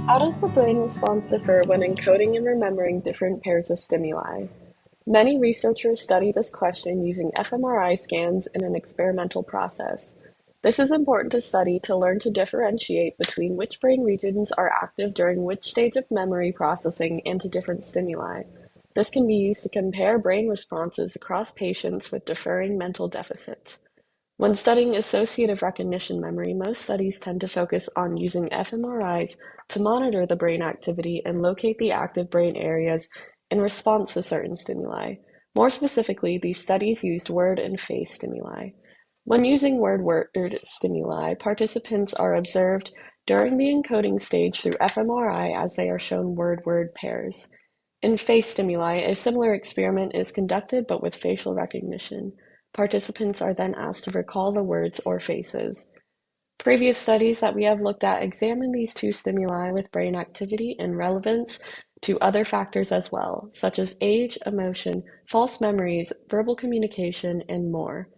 How does the brain response differ when encoding and remembering different pairs of stimuli? Many researchers study this question using fMRI scans in an experimental process. This is important to study to learn to differentiate between which brain regions are active during which stage of memory processing and to different stimuli. This can be used to compare brain responses across patients with differing mental deficits. When studying associative recognition memory, most studies tend to focus on using fMRIs to monitor the brain activity and locate the active brain areas in response to certain stimuli. More specifically, these studies used word and face stimuli. When using word-word stimuli, participants are observed during the encoding stage through fMRI as they are shown word-word pairs. In face stimuli, a similar experiment is conducted but with facial recognition. Participants are then asked to recall the words or faces. Previous studies that we have looked at examine these two stimuli with brain activity and relevance to other factors as well, such as age, emotion, false memories, verbal communication, and more.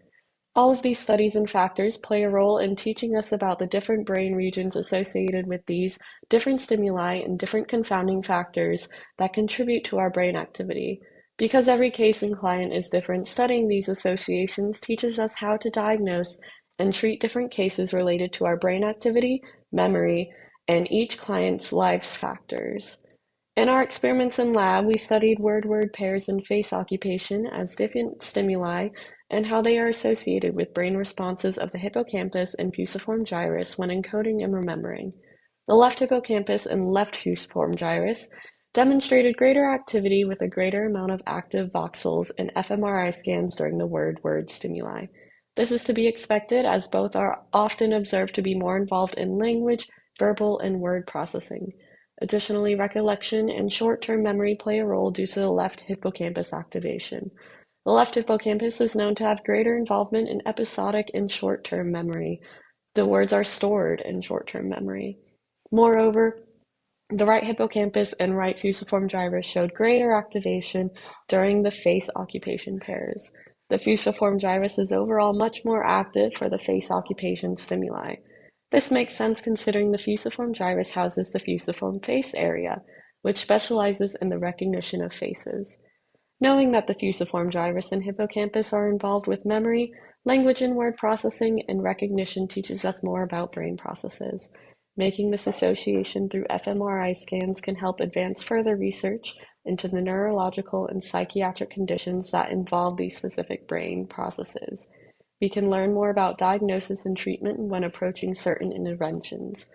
All of these studies and factors play a role in teaching us about the different brain regions associated with these different stimuli and different confounding factors that contribute to our brain activity. Because every case and client is different, studying these associations teaches us how to diagnose and treat different cases related to our brain activity, memory, and each client's life's factors. In our experiments in lab, we studied word-word pairs and face occupation as different stimuli and how they are associated with brain responses of the hippocampus and fusiform gyrus when encoding and remembering. The left hippocampus and left fusiform gyrus demonstrated greater activity with a greater amount of active voxels in fMRI scans during the word-word stimuli. This is to be expected as both are often observed to be more involved in language, verbal, and word processing. Additionally, recollection and short-term memory play a role due to the left hippocampus activation. The left hippocampus is known to have greater involvement in episodic and short-term memory. The words are stored in short-term memory. Moreover, the right hippocampus and right fusiform gyrus showed greater activation during the face occupation pairs. The fusiform gyrus is overall much more active for the face occupation stimuli. This makes sense considering the fusiform gyrus houses the fusiform face area, which specializes in the recognition of faces. Knowing that the fusiform gyrus and hippocampus are involved with memory, language and word processing, and recognition teaches us more about brain processes. Making this association through fMRI scans can help advance further research into the neurological and psychiatric conditions that involve these specific brain processes. We can learn more about diagnosis and treatment when approaching certain interventions.